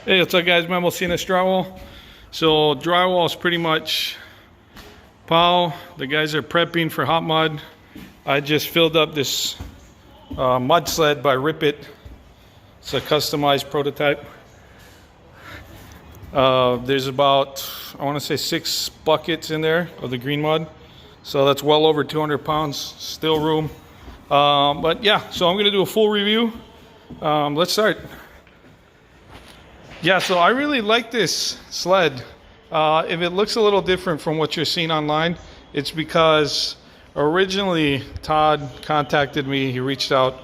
Hey, what's up guys, Memo CNS Drywall. So drywall is pretty much pow. The guys are prepping for hot mud. I just filled up this mud sled by Rip It. It's a customized prototype. There's about, I want to say 6 buckets in there of the green mud. So that's well over 200 pounds, still room. But yeah, so I'm going to do a full review. Let's start. Yeah, so I really like this sled. If it looks a little different from what you're seeing online, it's because originally Todd contacted me. He reached out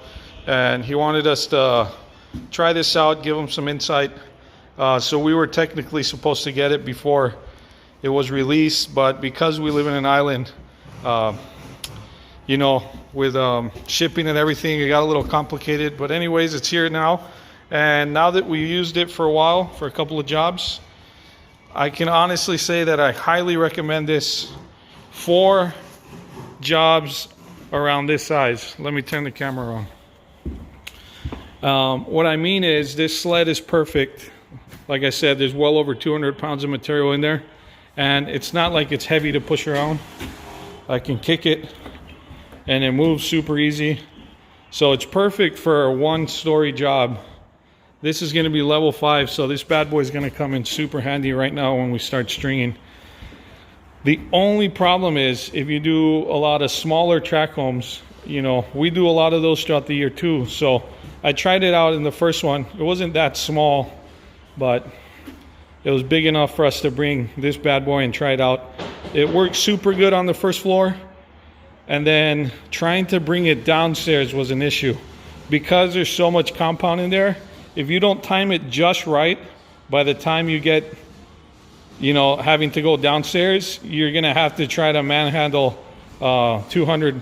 and he wanted us to try this out, give him some insight. So we were technically supposed to get it before it was released, but because we live in an island, you know, with shipping and everything, it got a little complicated. But anyways, it's here now. And now that we used it for a while, for a couple of jobs, I can honestly say that I highly recommend this for jobs around this size. Let me turn the camera on. What I mean is this sled is perfect. Like I said, there's well over 200 pounds of material in there. And it's not like it's heavy to push around. I can kick it and it moves super easy. So it's perfect for a 1-story job. This is going to be level 5, so this bad boy is going to come in super handy right now when we start stringing. The only problem is if you do a lot of smaller track homes, you know, we do a lot of those throughout the year too. So I tried it out in the first one. It wasn't that small, but it was big enough for us to bring this bad boy and try it out. It worked super good on the first floor, and then trying to bring it downstairs was an issue because there's so much compound in there. If you don't time it just right, by the time you get, you know, having to go downstairs, you're gonna have to try to manhandle 200,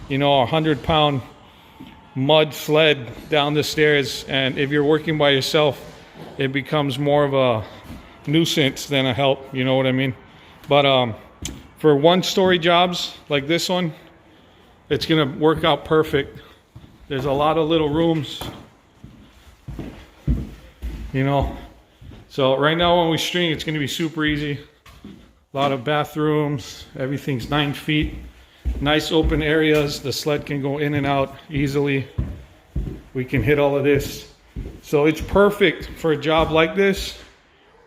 you know, 100-pound mud sled down the stairs. And if you're working by yourself, it becomes more of a nuisance than a help, you know what I mean? But for 1-story jobs like this one, it's gonna work out perfect. There's a lot of little rooms, you know. So right now when we string, it's gonna be super easy. A lot of bathrooms, everything's 9 feet. Nice open areas. The sled can go in and out easily. We can hit all of this. So it's perfect for a job like this.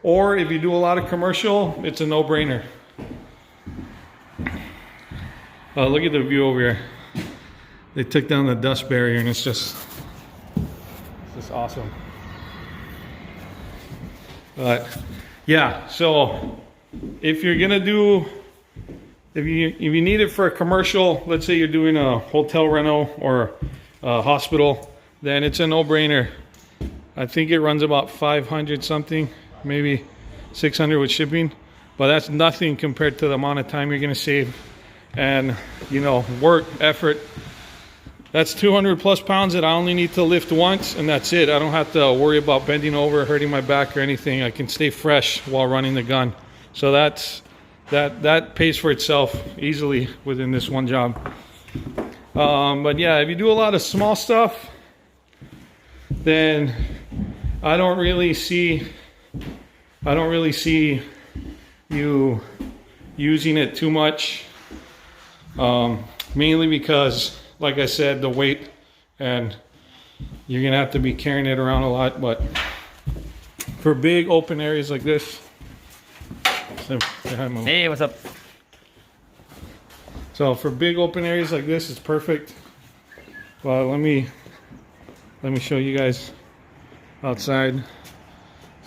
Or if you do a lot of commercial, it's a no-brainer. Look at the view over here. They took down the dust barrier and it's just awesome. But yeah, so if you're gonna do, if you need it for a commercial, let's say you're doing a hotel rental or a hospital, then it's a no-brainer. I think it runs about 500 something, maybe 600 with shipping, but that's nothing compared to the amount of time you're gonna save and, you know, work, effort. That's 200 plus pounds that I only need to lift once, and that's it. I don't have to worry about bending over, hurting my back or anything. I can stay fresh while running the gun. So that pays for itself easily within this one job. But yeah, if you do a lot of small stuff, then I don't really see you using it too much. Mainly because, like I said, the weight, and you're gonna have to be carrying it around a lot. But for big open areas like this, hey, what's up? So for big open areas like this, it's perfect. Well, let me show you guys outside.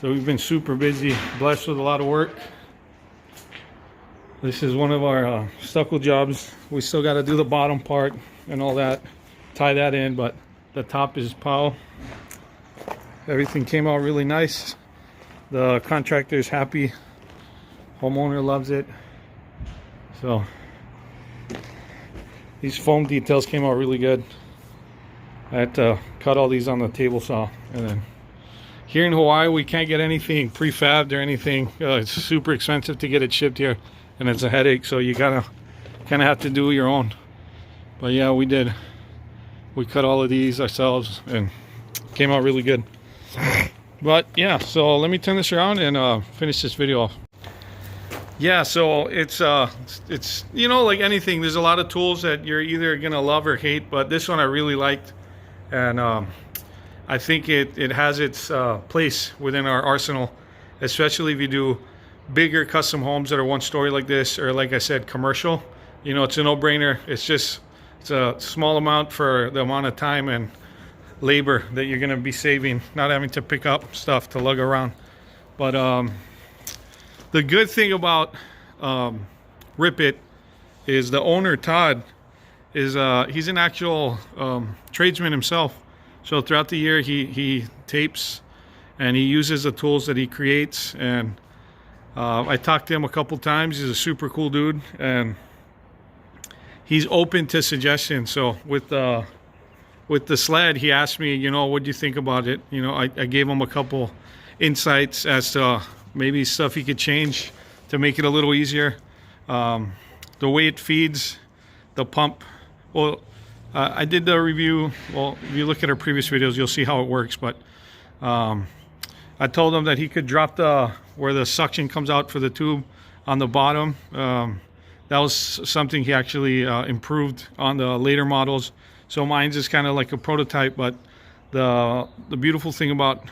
So we've been super busy, blessed with a lot of work. This is one of our stucco jobs. We still got to do the bottom part and all that, tie that in, but the top is pow. Everything came out really nice. The contractor is happy. Homeowner loves it. So these foam details came out really good. I had to cut all these on the table saw. And then here in Hawaii, we can't get anything prefabbed or anything. It's super expensive to get it shipped here, and it's a headache, so you gotta kind of have to do your own. But yeah, we did. We cut all of these ourselves and came out really good. But yeah, so let me turn this around and finish this video off. Yeah, so it's you know, like anything, there's a lot of tools that you're either gonna love or hate, but this one I really liked, and I think it has its place within our arsenal, especially if you do bigger custom homes that are one story like this, or like I said, commercial. You know, it's a no-brainer. It's a small amount for the amount of time and labor that you're gonna be saving, not having to pick up stuff to lug around. But the good thing about Rip It is the owner, Todd, is he's an actual tradesman himself. So throughout the year he tapes and he uses the tools that he creates, and I talked to him a couple times. He's a super cool dude, and he's open to suggestions. So with the SLED, he asked me, you know, what do you think about it? You know, I gave him a couple insights as to maybe stuff he could change to make it a little easier. The way it feeds the pump. Well, I did the review. Well, if you look at our previous videos, you'll see how it works. But I told him that he could drop where the suction comes out for the tube on the bottom. That was something he actually improved on the later models. So mine's is kind of like a prototype, but the beautiful thing about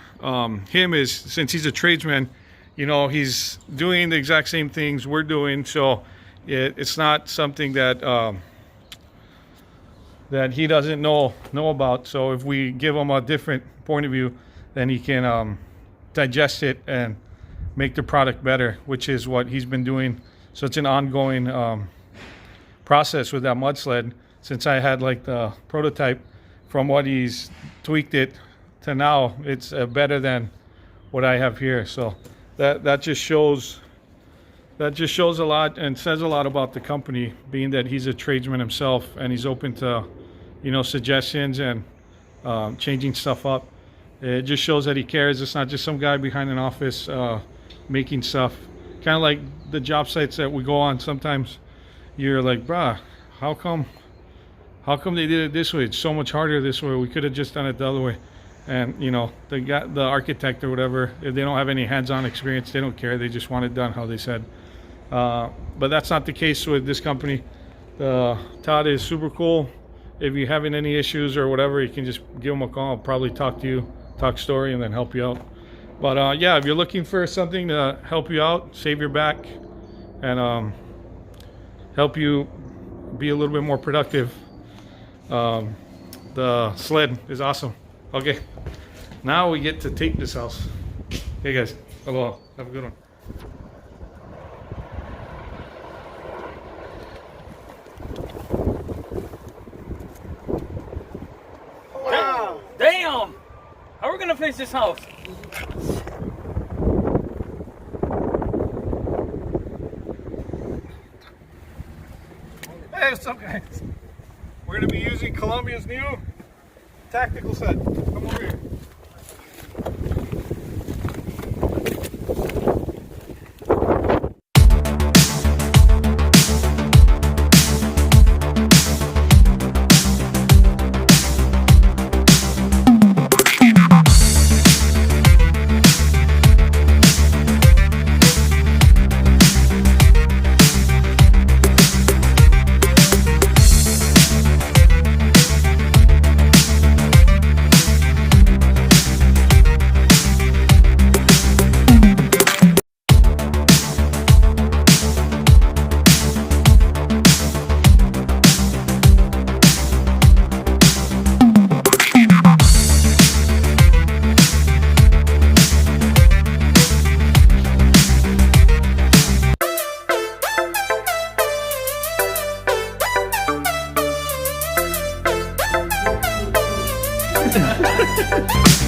him is, since he's a tradesman, you know, he's doing the exact same things we're doing. So it's not something that that he doesn't know about. So if we give him a different point of view, then he can digest it and make the product better, which is what he's been doing. So it's an ongoing process with that mud sled. Since I had like the prototype, from what he's tweaked it to now, it's better than what I have here. So that just shows a lot and says a lot about the company, being that he's a tradesman himself and he's open to, you know, suggestions and changing stuff up. It just shows that he cares. It's not just some guy behind an office making stuff. Kind of like the job sites that we go on. Sometimes you're like, bruh, how come they did it this way? It's so much harder this way. We could have just done it the other way. And you know, the architect or whatever, if they don't have any hands-on experience, they don't care. They just want it done how they said. But that's not the case with this company. Todd is super cool. If you're having any issues or whatever, you can just give him a call. I'll probably talk to you, talk story, and then help you out. But yeah, if you're looking for something to help you out, save your back, and help you be a little bit more productive, the SLED is awesome. Okay, now we get to tape this house. Hey guys, aloha, have a good one. Wow. Damn! How are we gonna finish this house? Hey, what's up guys? We're gonna be using Columbia's new tactical set. Come over here. Ha ha ha!